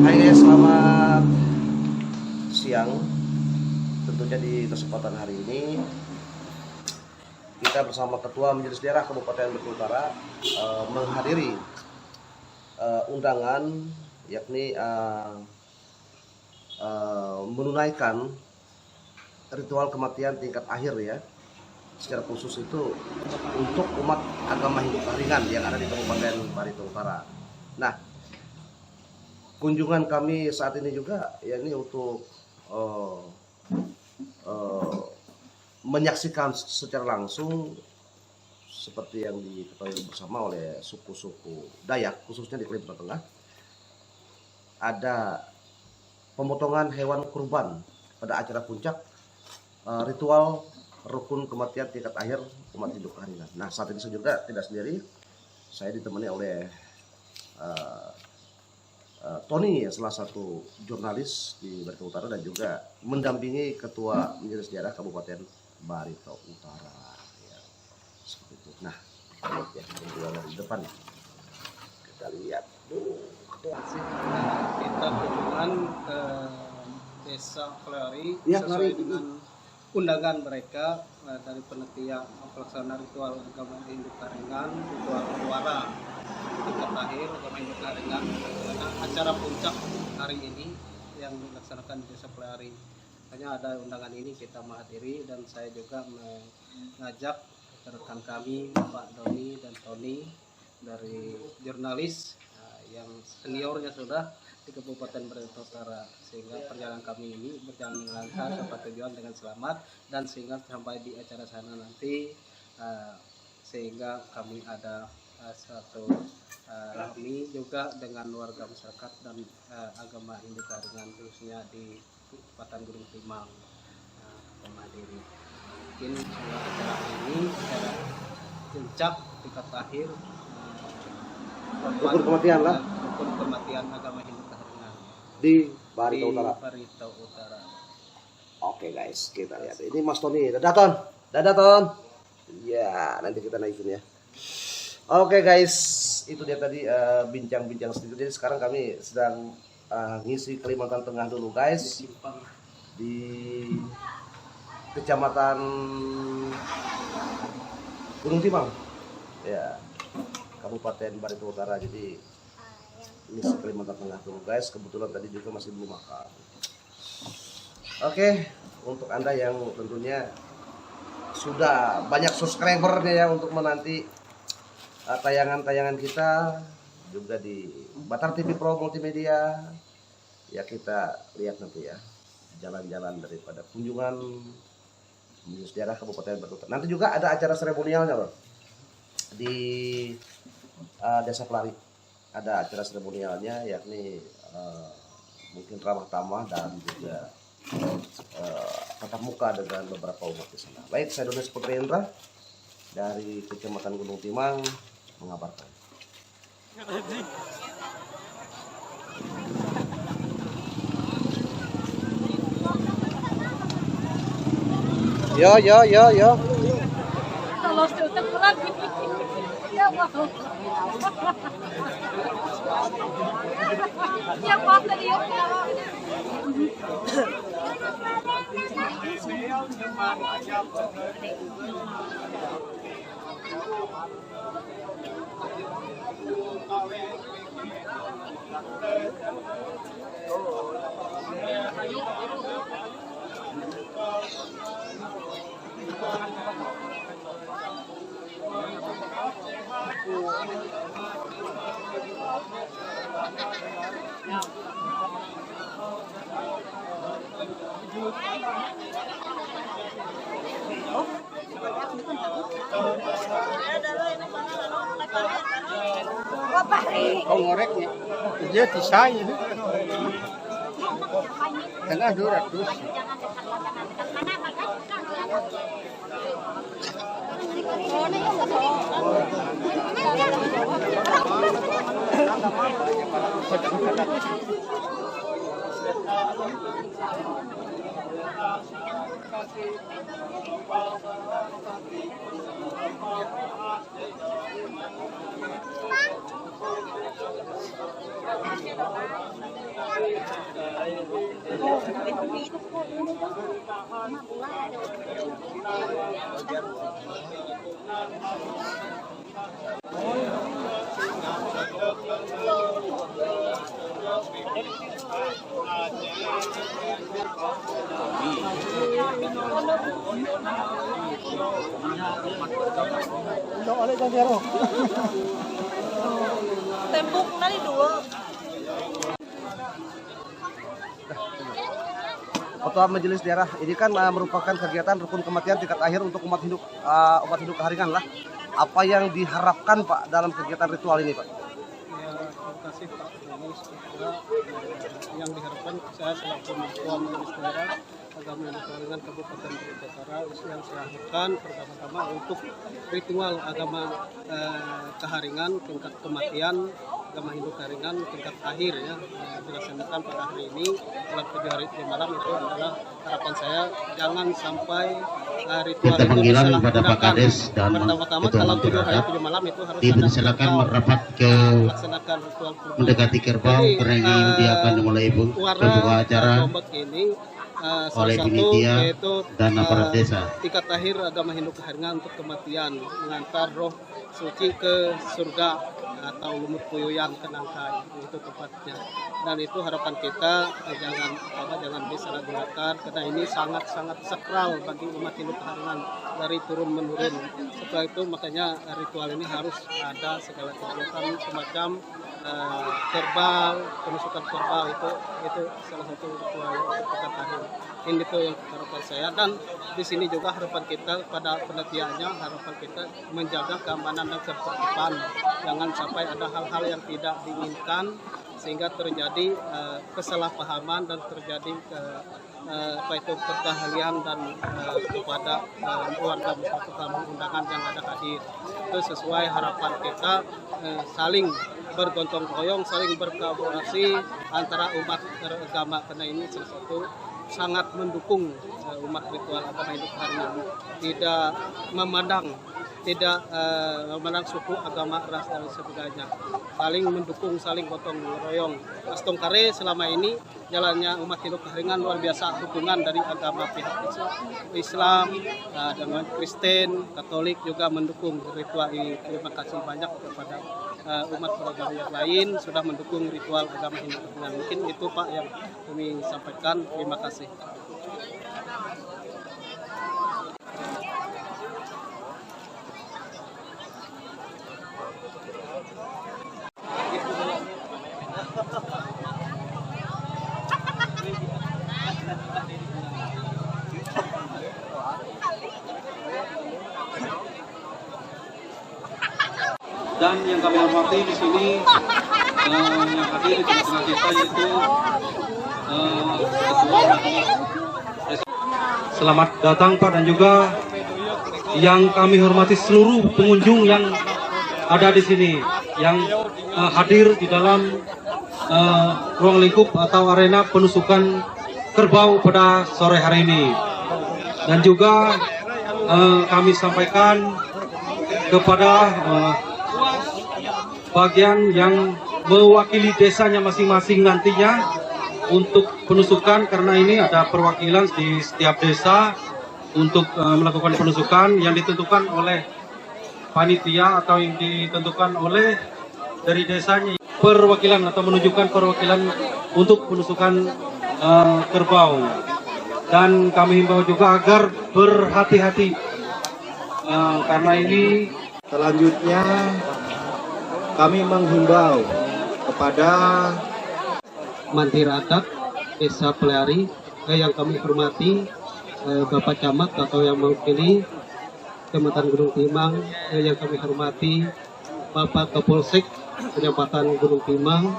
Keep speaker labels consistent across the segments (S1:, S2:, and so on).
S1: Hai guys, selamat siang. Tentunya di kesempatan hari ini kita bersama Ketua Majelis Daerah Kabupaten Batu Utara menghadiri undangan, yakni menunaikan ritual kematian tingkat akhir ya, secara khusus itu untuk umat agama Hindu Kahringan yang ada di Kabupaten Barito Utara. Nah, kunjungan kami saat ini juga ya ini untuk menyaksikan secara langsung seperti yang diketahui bersama oleh suku-suku Dayak, khususnya di Kalimantan Tengah, ada pemotongan hewan kurban pada acara puncak ritual rukun kematian tingkat akhir umat Hindu Kahringan. Nah, saat ini saya juga tidak sendiri, saya ditemani oleh Tony, salah satu jurnalis di Barito Utara dan juga mendampingi Ketua Majelis Daerah Kabupaten Barito Utara. Ya, seperti itu. Nah, ya, dari depan kita lihat.
S2: Kita kunjungan ke Desa Kelari
S1: Ya,
S2: sesuai dengan undangan mereka dari panitia pelaksana ritual agama Hindu Kahringan, ritual Wara tingkat akhir agama Hindu Kahringan. Karena acara puncak hari ini yang dilaksanakan di Desa Kelari, hanya ada undangan ini kita menghadiri, dan saya juga mengajak rekan kami Pak Doni dan Tony dari jurnalis yang seniornya sudah di Kabupaten Barito Utara, sehingga perjalanan kami ini berjalan dengan lancar sampai tujuan dengan selamat, dan sehingga sampai di acara sana nanti sehingga kami ada satu rahmi juga dengan warga masyarakat dan agama Hindu Kahringan, khususnya di Kecamatan Gunung Timang menghadiri. Mungkin acara ini acara puncak tingkat akhir
S1: Rukun kematian lah.
S2: Rukun kematian agama Hindu Kahringan
S1: Di Barito Utara.
S2: Barito Utara.
S1: Oke guys, kita lihat. Ini Mas Tony. Dadah Ton. Dadah Ton. Ya, nanti kita naikin ya. Oke guys, itu dia tadi bincang-bincang sedikit. Jadi sekarang kami sedang ngisi Kalimantan Tengah dulu guys. Di Kecamatan Gunung Timang. Ya. Kabupaten Barito Utara. Jadi ini Kalimantan Tengah dulu guys. Kebetulan tadi juga masih belum makan. Oke, untuk Anda yang tentunya sudah banyak subscribernya ya untuk menanti tayangan-tayangan kita juga di Batar TV Pro Multimedia, ya kita lihat nanti ya jalan-jalan daripada kunjungan Majelis Daerah Kabupaten Barito Utara. Nanti juga ada acara seremonialnya loh di Desa Kelari. Ada acara seremonialnya, yakni mungkin ramah tamah dan juga tatap muka dengan beberapa umat di sana. Baik, saya Doni Putrendra dari Kecamatan Gunung Timang mengabarkan. Yo.
S3: Kalau sudah pulang, ya mau. Ya mau tadi ya.
S2: Kau ngoreknya, dia disayang. Tengah 200.
S3: Tembok nari dua.
S1: Ketua Majelis Daerah ini kan merupakan kegiatan rukun kematian tingkat akhir untuk umat Hindu Kaharingan lah. Apa yang diharapkan Pak dalam kegiatan ritual ini Pak?
S2: Ya, terima kasih Pak. Ini sebenarnya yang diharapkan saya selaku Ketua Majelis Daerah Agama Hindu Kaharingan Kabupaten Utara yang saya harapkan pertama-tama untuk ritual agama Kaharingan tingkat kematian agama Hindu Kaharingan tingkat akhir ya dilaksanakan pada hari ini dalam 7 hari 7 malam itu adalah harapan saya jangan sampai ritual
S4: Kita
S2: itu
S4: panggilan kepada Pak
S2: disalahgunakan.
S4: Kades dan
S2: Pertama-tama
S4: Ketua
S2: kalau 7 hari
S4: Masyarakat
S2: 7 malam itu harus
S4: dipersilakan
S2: ritual
S4: merapat ke
S2: melaksanakan ritual kurban.
S4: mendekati kerbau
S2: Jadi,
S4: karena ini dia akan dimulai pembuka acara
S2: Lombok ini salah
S4: oleh
S2: satu
S4: panitia
S2: yaitu
S4: dan aparat desa.
S2: tingkat akhir agama Hindu Kaharingan untuk kematian mengantar roh suci ke surga atau lumut puyuyan ke Nangka itu tepatnya. Dan itu harapan kita jangan disalahgunakan karena ini sangat-sangat sakral bagi umat Hindu Kaharingan dari turun menurun. Setelah itu makanya ritual ini harus ada segala kegiatan semacam kerbau, penusukan kerbau itu salah satu ritual untuk kita tahu. Ini itu yang harapan saya dan di sini juga harapan kita pada penelitiannya harapan kita menjaga keamanan dan ketertiban. Jangan sampai ada hal-hal yang tidak diinginkan sehingga terjadi kesalahpahaman dan terjadi kekeahlian dan kepada warga masyarakat tamu undangan yang ada hadir. Itu sesuai harapan kita saling bergotong royong, saling berkolaborasi antara umat beragama karena ini salah satu sangat mendukung umat ritual agama Hindu Kaharingan, tidak memandang suku, agama, ras dan sebagainya, saling mendukung, saling gotong royong. Astongkare selama ini jalannya umat Hindu Kaharingan luar biasa, hubungan dari agama pihak Islam dengan Kristen, Katolik juga mendukung ritual ini. Terima kasih banyak kepada umat beragama yang lain sudah mendukung ritual agama Hindu Kaharingan. Mungkin itu Pak yang kami sampaikan. Terima kasih.
S5: Dan yang kami hormati di sini yang hadir di tengah kita yaitu selamat datang Pak, dan juga yang kami hormati seluruh pengunjung yang ada di sini yang hadir di dalam ruang lingkup atau arena penusukan kerbau pada sore hari ini. Dan juga kami sampaikan kepada bagian yang mewakili desanya masing-masing nantinya untuk penusukan, karena ini ada perwakilan di setiap desa untuk melakukan penusukan yang ditentukan oleh panitia atau yang ditentukan oleh dari desanya, perwakilan atau menunjukkan perwakilan untuk penusukan kerbau. Dan kami himbau juga agar berhati-hati karena ini.
S6: Selanjutnya kami menghimbau kepada
S2: Mantir Adat Desa Pelari yang kami hormati Bapak Camat atau yang mewakili Kecamatan Gunung Timang, yang kami hormati Bapak Kapolsek Kecamatan Gunung Timang,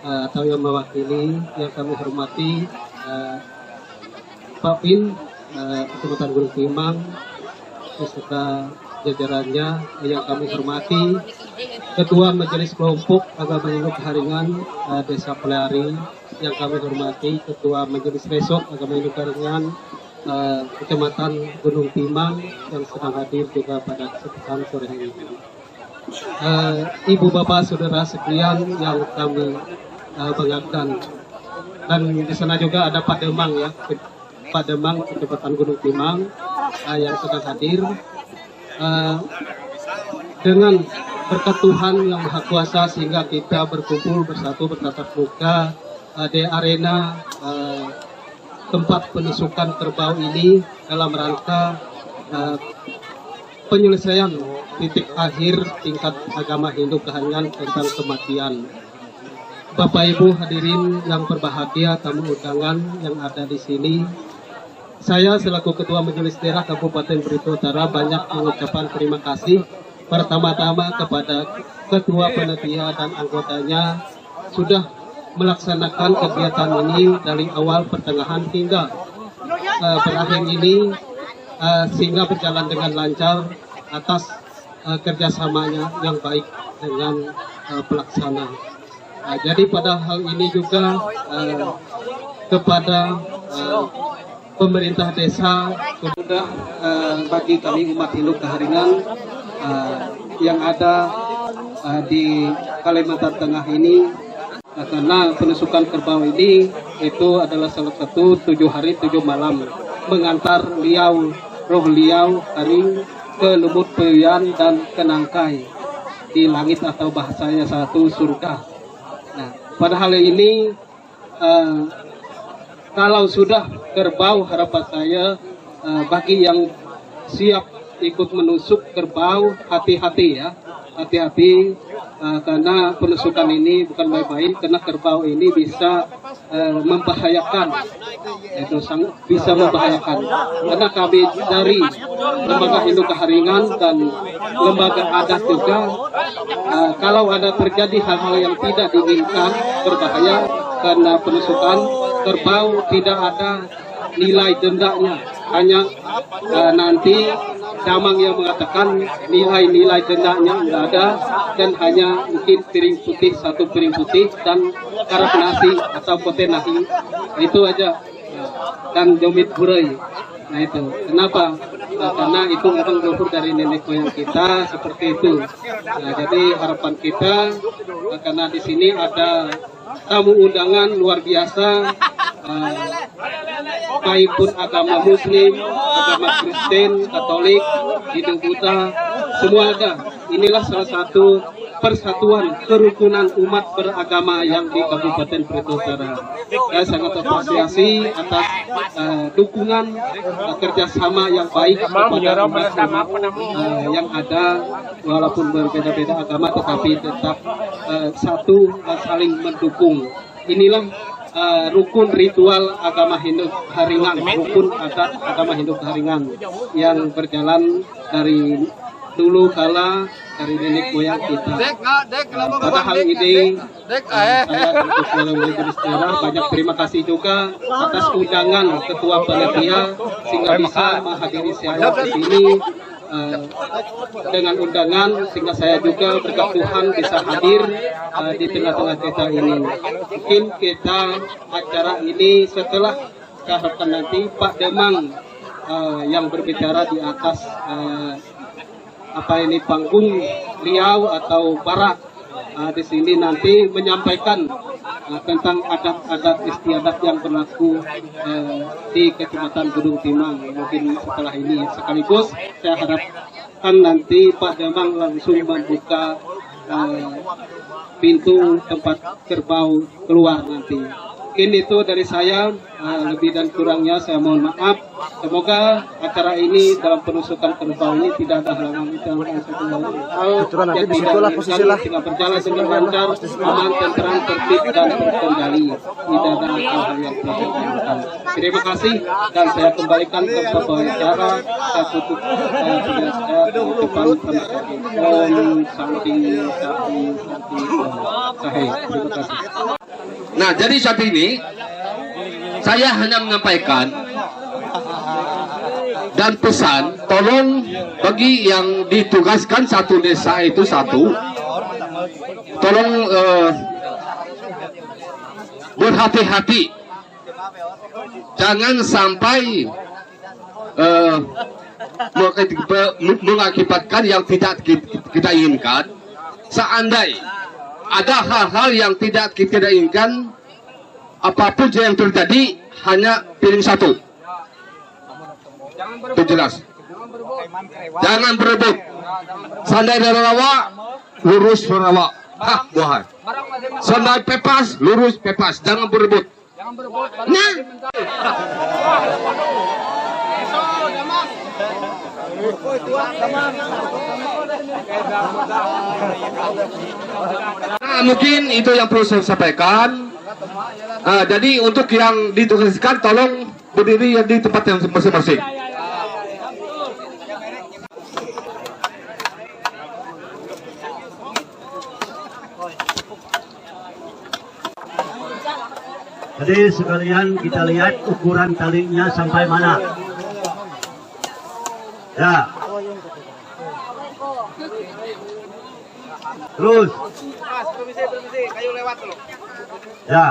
S2: atau yang mewakili yang kami hormati Pak Pin Kecamatan Gunung Timang beserta jajarannya yang kami hormati Ketua Majelis Kelompok Agama Hindu Kaharingan Desa Pelari yang kami hormati Ketua Majelis Resort Agama Hindu Kaharingan Kecamatan Gunung Timang yang sedang hadir juga pada kesempatan sore hari ini. ibu bapak saudara sekalian yang kami banggakan. Dan di sana juga ada Pak Demang ya, Pak Demang Kecamatan Gunung Timang yang sedang hadir. Dengan berkat Tuhan yang Maha Kuasa sehingga kita berkumpul bersatu bertatap muka di arena tempat penusukan kerbau ini dalam rangka penyelesaian titik akhir tingkat agama Hindu Keharingan tentang kematian. Bapak Ibu hadirin yang berbahagia, tamu undangan yang ada di sini, saya selaku Ketua Majelis Daerah Kabupaten Barito Utara banyak mengucapkan terima kasih pertama-tama kepada Ketua Panitia dan anggotanya sudah melaksanakan kegiatan ini dari awal pertengahan hingga berakhir ini sehingga berjalan dengan lancar atas kerjasamanya yang baik dengan pelaksana. Jadi pada hal ini juga kepada pemerintah desa sudah bagi kami umat Hindu Keharingan yang ada di Kalimantan Tengah ini, karena penusukan kerbau ini itu adalah salah satu 7 hari 7 malam mengantar roh liau haring ke lumut peuyan dan ke nangkai di langit atau bahasanya satu surga. Nah, pada hal ini kalau sudah kerbau, harapan saya bagi yang siap ikut menusuk kerbau, hati-hati ya, hati-hati karena penusukan ini bukan main-main, karena kerbau ini bisa membahayakan, itu sangat bisa membahayakan. Karena kami dari Lembaga Hindu Keharingan dan lembaga adat juga, kalau ada terjadi hal-hal yang tidak diinginkan berbahaya karena penusukan kerbau, tidak ada nilai dendanya, hanya nanti Damang yang mengatakan nilai-nilai dendanya nggak ada, dan hanya mungkin piring putih, 1 piring putih dan karap nasi atau pote nasi, itu aja, dan jomit burai. Nah itu kenapa? Karena itu memang leluhur dari nenek moyang kita seperti itu. Nah, jadi harapan kita karena di sini ada tamu undangan luar biasa, baik pun agama Muslim, agama Kristen, Katolik, Hindu, Buddha, semua ada. Inilah salah satu persatuan kerukunan umat beragama yang di Kabupaten Barito Utara. Saya sangat apresiasi atas dukungan kerjasama yang baik kepada umat yang ada, walaupun berbeda-beda agama tetapi tetap satu dan saling mendukung. Inilah rukun ritual agama Hindu Keharingan, rukun adat agama Hindu Keharingan yang berjalan dari dulu kala, dari nenek moyang kita. Pada hal ini saya tentu Majelis Daerah banyak terima kasih juga atas undangan Ketua Panitia sehingga bisa menghadiri saya di sini dengan undangan, sehingga saya juga berkat Tuhan bisa hadir di tengah-tengah kita ini. Mungkin kita acara ini setelah harapkan nanti Pak Demang yang berbicara di atas panggung liau atau barak di sini nanti menyampaikan tentang adat-adat istiadat yang berlaku di Kecamatan Gunung Timang. Mungkin setelah ini sekaligus saya harapkan nanti Pak Demang langsung membuka pintu tempat kerbau keluar nanti. Mungkin itu dari saya, lebih dan kurangnya saya mohon maaf. Semoga acara ini dalam penusukan kerbau ini tidak ada halangan yang tidak berjalan dengan lancar, aman, tentram, tertib dan terkendali. Tidak ada hal-hal yang tidak. Terima kasih dan saya kembalikan ke pembicara. Saya tutup saya depan Om Santi Sahe. Terima kasih.
S7: Nah, jadi saat ini saya hanya menyampaikan dan pesan, tolong bagi yang ditugaskan satu desa itu satu, tolong berhati-hati, jangan sampai mengakibatkan yang tidak kita inginkan. Seandainya ada hal-hal yang tidak kita inginkan, apapun yang terjadi hanya pilih satu. Itu jelas. Jangan berebut. Sandai rawa, lurus rawa. Hah, buah. Sandai bebas, lurus bebas. Jangan berebut. Nah. Nah, mungkin itu yang perlu saya sampaikan. Jadi untuk yang ditugaskan tolong berdiri di tempat yang masing-masing.
S8: Jadi sekalian kita lihat ukuran talinya sampai mana. Ya. Terus.
S2: Kayu lewat dulu.
S8: Ya.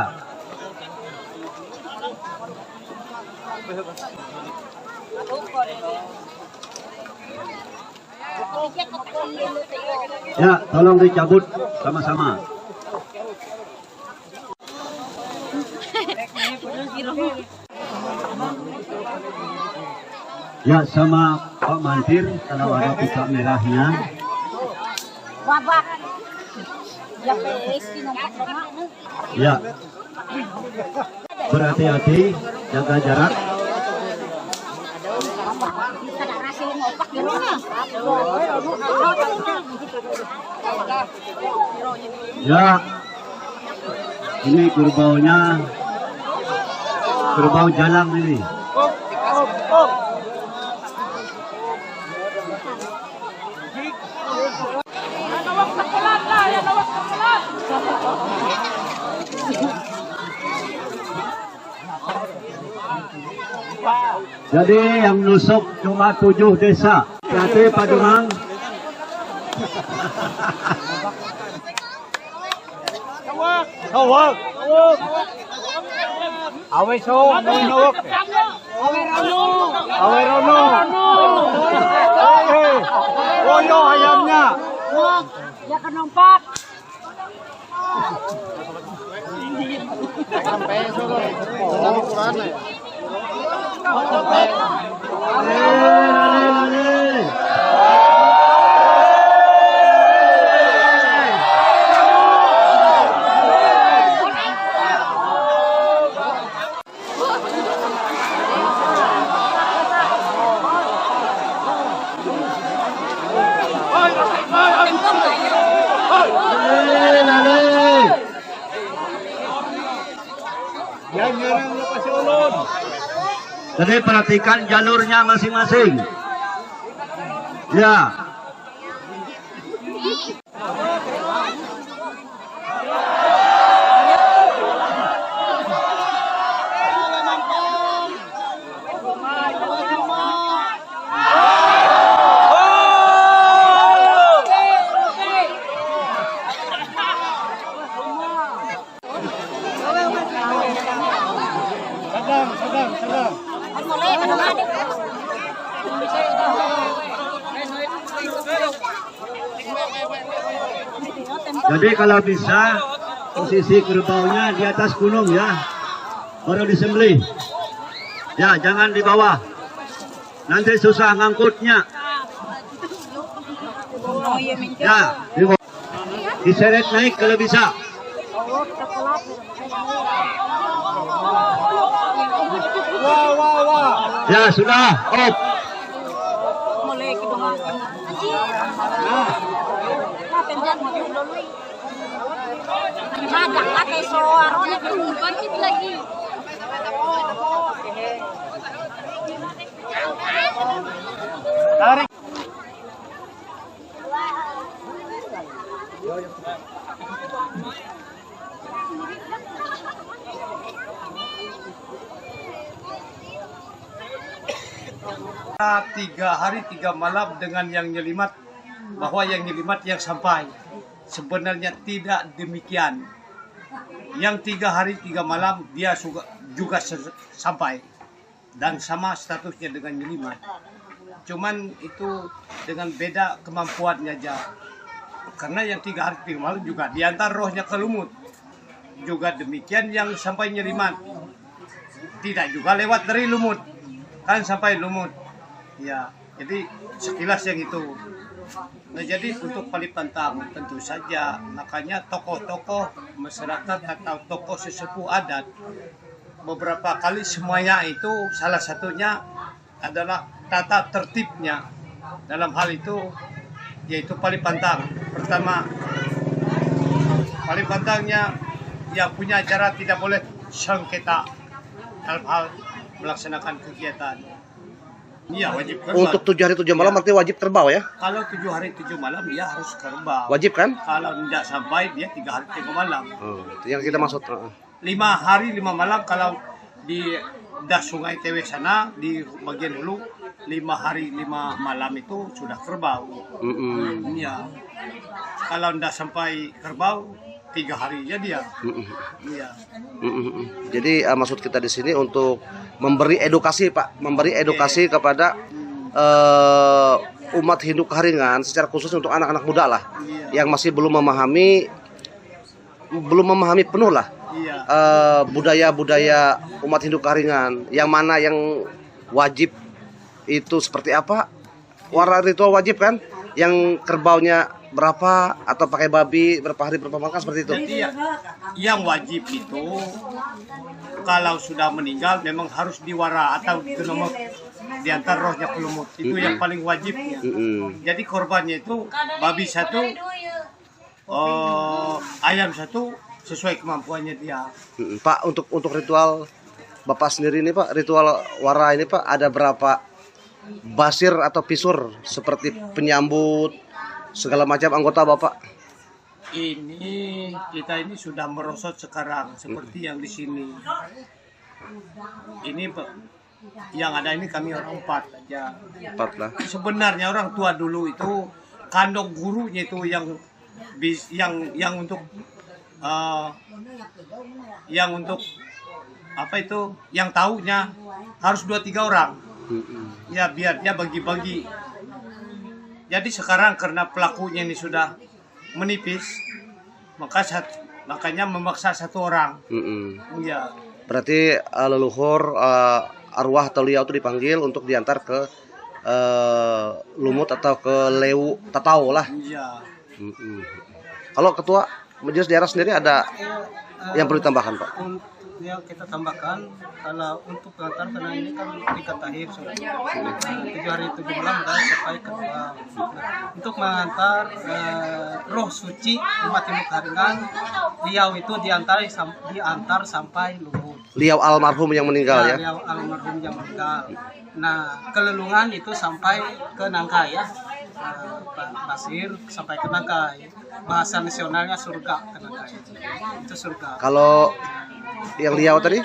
S8: Ya, tolong dicabut sama-sama. Ya, sama Pak Mantir kalau ada pita merahnya. Ya. Berhati-hati, jaga jarak. Ya. Ini kerbaunya. Kerbau jalang ini. Jadi yang nusuk cuma 7 desa. Hati Pak Dumang. Awe so, nunuk. Awe rono. Rono ayamnya.
S3: Ya kenompak.
S8: Jadi perhatikan jalurnya masing-masing. Ya. Jadi kalau bisa posisi kerbaunya di atas gunung ya, baru disembelih. Ya, jangan di bawah. Nanti susah ngangkutnya. Ya, diseret naik kalau bisa. Ya sudah, op.
S3: Lagi.
S8: Tarik.
S9: Tiga hari 3 malam dengan yang nyelimat, bahwa yang nyelimat yang sampai. Sebenarnya tidak demikian. Yang 3 hari 3 malam dia juga sampai dan sama statusnya dengan nyelimat. cuman itu dengan beda kemampuannya aja. Karena yang 3 hari 3 malam juga diantar rohnya ke Lumut. Juga demikian yang sampai Nyelimat. Tidak juga lewat dari Lumut. Kan sampai Lumut. Ya, jadi sekilas yang itu. Nah, jadi untuk Palipantang tentu saja makanya tokoh-tokoh masyarakat atau tokoh sesepuh adat beberapa kali semuanya itu salah satunya adalah tata tertibnya dalam hal itu yaitu Palipantang. Pertama, Palipantangnya yang punya acara tidak boleh sengketa dalam hal melaksanakan kegiatan. Iya, wajib kerbau.
S1: Untuk 7 hari 7 malam berarti wajib kerbau ya?
S9: Kalau 7 hari 7 malam dia harus kerbau.
S1: Wajib kan?
S9: Kalau tidak sampai dia 3 hari 3 malam.
S1: Itu yang kita maksud.
S9: 5 hari 5 malam kalau di das Sungai Tewe sana di bagian hulu 5 hari 5 malam itu sudah kerbau. Iya. Kalau tidak sampai kerbau 3 hari ya dia. Iya.
S1: Jadi maksud kita di sini untuk memberi edukasi Pak, memberi edukasi kepada umat Hindu Kaharingan secara khusus untuk anak-anak muda lah, yang masih belum memahami penuh lah budaya-budaya umat Hindu Kaharingan, yang mana yang wajib itu seperti apa, warna ritual wajib kan, yang kerbaunya berapa atau pakai babi berapa hari berapa malam seperti itu.
S9: Jadi yang wajib itu kalau sudah meninggal memang harus diwara atau dinomor diantar rohnya ke Lumut, itu yang paling wajibnya. Jadi korbannya itu babi 1, ayam 1 sesuai kemampuannya dia.
S1: Pak, untuk ritual Bapak sendiri ini Pak, ritual wara ini Pak, ada berapa basir atau pisur seperti penyambut segala macam anggota Bapak?
S9: Ini kita ini sudah merosot sekarang seperti yang di sini. Ini yang ada ini kami orang 4 aja.
S1: 4 lah.
S9: Sebenarnya orang tua dulu itu kandung gurunya itu yang untuk apa itu yang tahunya harus 2-3 orang. Ya biar dia bagi-bagi. Jadi sekarang karena pelakunya ini sudah menipis, makanya memaksa 1 orang. Ya.
S1: Berarti leluhur arwah atau liau itu dipanggil untuk diantar ke Lumut atau ke Lewu Tatau lah.
S9: Iya.
S1: Kalau ketua majelis daerah sendiri ada yang perlu ditambahkan Pak?
S2: Yang kita tambahkan kalau untuk pengantar karena ini kan tingkat tahir 7 hari 7 malam dan sampai ke untuk mengantar roh suci umat Hindu Kaharingan, liau itu diantar sampai Lumut.
S1: Liau almarhum yang meninggal ya?
S2: Liau almarhum yang meninggal. Nah, kelelungan itu sampai ke Nangkai ya. Pak Basir sampai ke Nangkai. Bahasa nasionalnya surga ke Nangkai. Itu surga.
S1: Kalau yang liau tadi?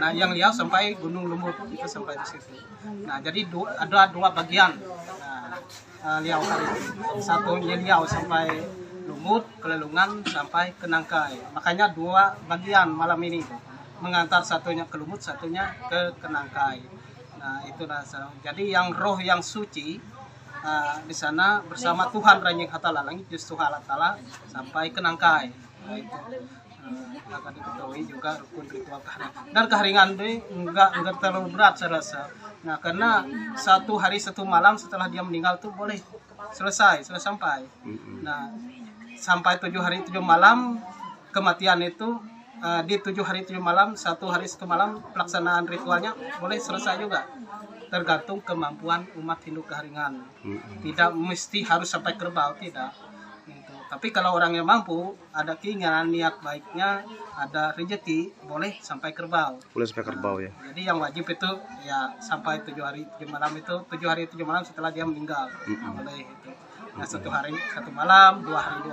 S2: Nah, yang liau sampai Gunung Lumut itu sampai di situ. Nah, jadi ada 2 bagian. Nah, liau hari ini. Satunya liau sampai Lumut, kelelungan sampai ke Nangkai. Makanya 2 bagian malam ini. Mengantar satunya ke Lumut, satunya ke Nangkai. Nah, itu dasar. Jadi yang roh yang suci di sana bersama Tuhan Ranjing Hatala Langit Yesus Ta'ala sampai ke Nangkai. Nah, itu akan diketahui juga rukun ritual Kaharingan. Dan Kaharingan itu enggak terlalu berat saya rasa. Nah, karena 1 hari 1 malam setelah dia meninggal tuh boleh selesai sampai. Nah, sampai 7 hari 7 malam kematian itu di 7 hari 7 malam 1 hari 1 malam pelaksanaan ritualnya boleh selesai juga. Tergantung kemampuan umat Hindu Kaharingan. Tidak mesti harus sampai kerbau, tidak. Gitu. Tapi kalau orang yang mampu, ada keinginan niat baiknya, ada rezeki, boleh sampai kerbau.
S1: Boleh sampai kerbau ya.
S2: Jadi yang wajib itu ya sampai 7 hari 7 malam itu 7 hari 7 malam setelah dia meninggal. Boleh itu. Nah, 1 hari 1 malam, 2 hari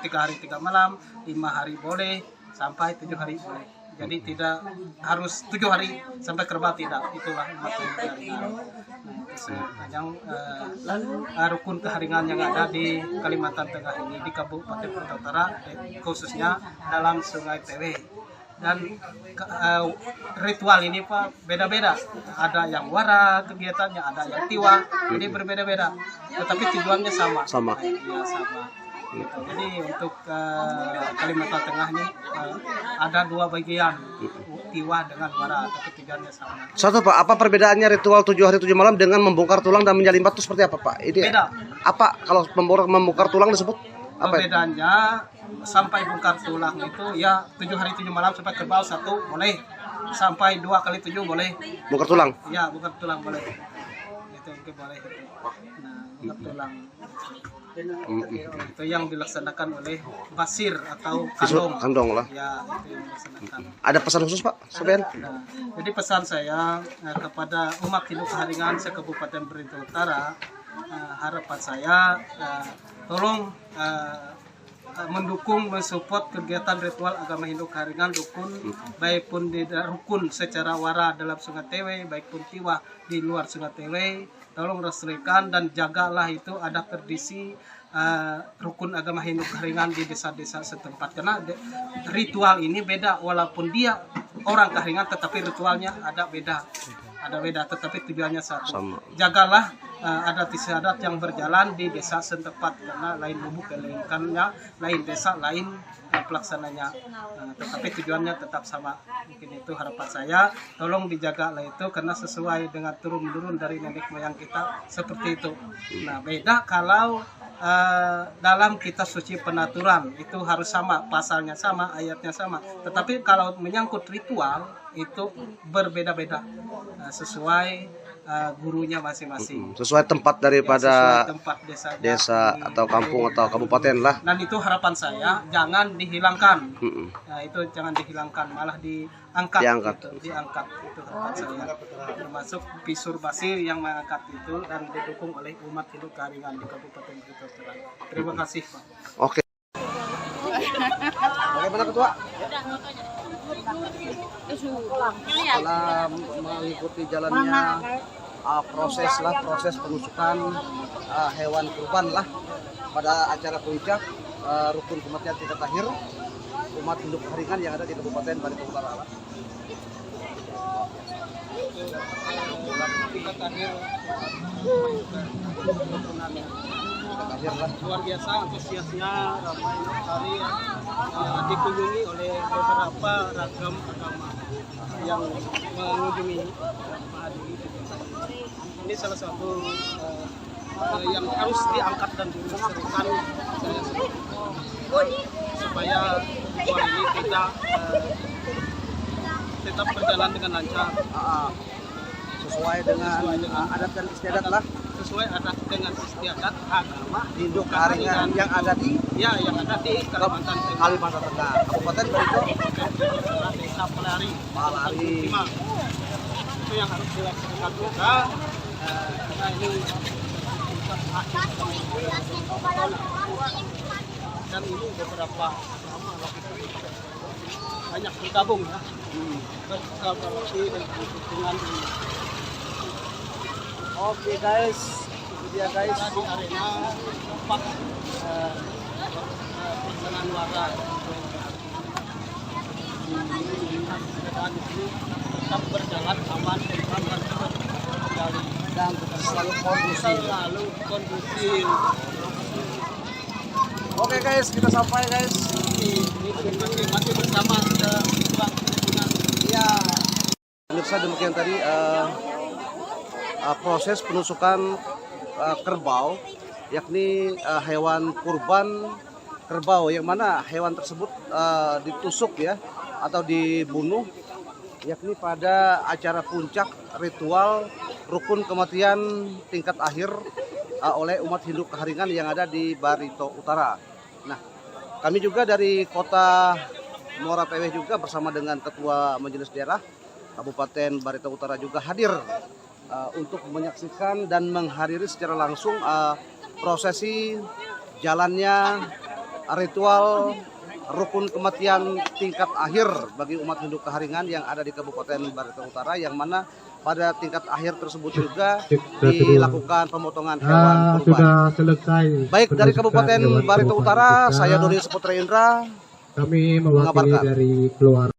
S2: 3 hari 3 malam, 5 hari boleh, sampai 7 hari boleh. Jadi tidak harus 7 hari sampai kerbau, tidak. Itulah umat Hindu Kaharingan. Nah, itu sepanjang rukun Kaharingan yang ada di Kalimantan Tengah ini, di Kabupaten Kota Utara, khususnya dalam Sungai Tewe. dan ritual ini Pak beda-beda. Ada yang wara kegiatannya, ada yang tiwa, jadi berbeda-beda. Tetapi tujuannya sama.
S1: Sama.
S2: Ya sama. Gitu. Jadi untuk Kalimantan Tengah ini ada dua bagian, tiwa dengan wara, tapi tujuannya sama.
S1: Satu Pak, apa perbedaannya ritual 7 hari 7 malam dengan membongkar tulang dan menyalin batu seperti apa Pak? Ini
S2: Beda.
S1: apa kalau membongkar tulang disebut apa?
S2: Perbedaannya sampai bongkar tulang itu ya 7 hari 7 malam sampai kerbau 1 boleh, sampai 2 kali 7 boleh.
S1: Bongkar tulang.
S2: Ya bongkar tulang boleh. Itu mungkin boleh. Nah bongkar tulang itu yang dilaksanakan oleh basir atau kandong.
S1: Kandong lah.
S2: Ya itu yang dilaksanakan.
S1: Ada pesan khusus Pak? Soben?
S2: Nah, jadi pesan saya kepada umat Hindu Kaharingan se-Kabupaten Barito Utara, harapan saya tolong mendukung, mensupport kegiatan ritual agama Hindu Kaharingan rukun, baik pun di rukun secara wara dalam Sungai Tewe, baik pun tiwa di luar Sungai Tewe. Tolong lestarikan dan jagalah itu ada tradisi rukun agama Hindu Kaharingan di desa-desa setempat, karena ritual ini beda, walaupun dia orang Kaharingan tetapi ritualnya ada beda, tetapi tujuannya satu.
S1: Sama.
S2: Jagalah adat istiadat yang berjalan di desa setempat, karena lain lubuk kelengkannya, lain desa lain pelaksananya, tetapi tujuannya tetap sama. Mungkin itu harapan saya, tolong dijaga lah itu, karena sesuai dengan turun-turun dari nenek moyang kita seperti itu. Nah beda kalau dalam kitab suci penaturan itu harus sama, pasalnya sama, ayatnya sama, tetapi kalau menyangkut ritual itu berbeda-beda, sesuai gurunya masing-masing,
S1: sesuai tempat daripada
S2: sesuai tempat
S1: desa atau kampung atau kabupaten lah.
S2: Dan itu harapan saya jangan dihilangkan. Nah, itu jangan dihilangkan, malah diangkat. Diangkat itu harapan saya. Termasuk Pisur Basir yang mengangkat itu dan didukung oleh umat Hindu Kaharingan di Kabupaten Barito Utara. Terima kasih Pak.
S1: Oke. Bagaimana Ketua? Dalam mengikuti jalannya proses penusukan hewan kurban lah pada acara puncak rukun kematian tingkat akhir umat Hindu Kaharingan yang ada di Kabupaten Barito Utara lah.
S2: Tingkat akhir luar biasa antusiasnya, ramai sekali, dikunjungi oleh beberapa ragam agama yang mengunjungi ini salah satu yang harus diangkat dan dilestarikan supaya ritual ini tetap berjalan dengan lancar,
S1: sesuai dengan adat dan istiadat lah,
S2: sesuai adat dengan istiadat agama
S1: Hindu Kaharingan yang ada di
S2: Kalimantan
S1: Tengah, Kabupaten Barito,
S2: Desa Palari. Itu yang harus dilaksanakan juga, karena ini dan ini beberapa banyak bergabung ya, berkolaborasi dengan ini. Oke guys, itu dia guys di arena tempat pelaksanaan wara. Dan ini tetap berjalan aman, tentram dan terkendali dan selalu kondusif.
S1: Oke guys, kita sampai guys.
S2: Ini masih bersama Bang Kunan.
S1: Ya. Pemirsa, demikian tadi proses penusukan kerbau, yakni hewan kurban kerbau, yang mana hewan tersebut ditusuk ya atau dibunuh, yakni pada acara puncak ritual rukun kematian tingkat akhir oleh umat Hindu Kaharingan yang ada di Barito Utara. Nah, kami juga dari kota Muara Tewe juga bersama dengan Ketua Majelis Daerah Kabupaten Barito Utara juga hadir untuk menyaksikan dan menghadiri secara langsung prosesi jalannya ritual rukun kematian tingkat akhir bagi umat Hindu Kaharingan yang ada di Kabupaten Barito Utara, yang mana pada tingkat akhir tersebut juga dilakukan pemotongan hewan kurban.
S10: Sudah selesai.
S1: Baik, dari Kabupaten Barito Utara, saya Doni Saputra Indra,
S10: kami mewakili dari keluarga.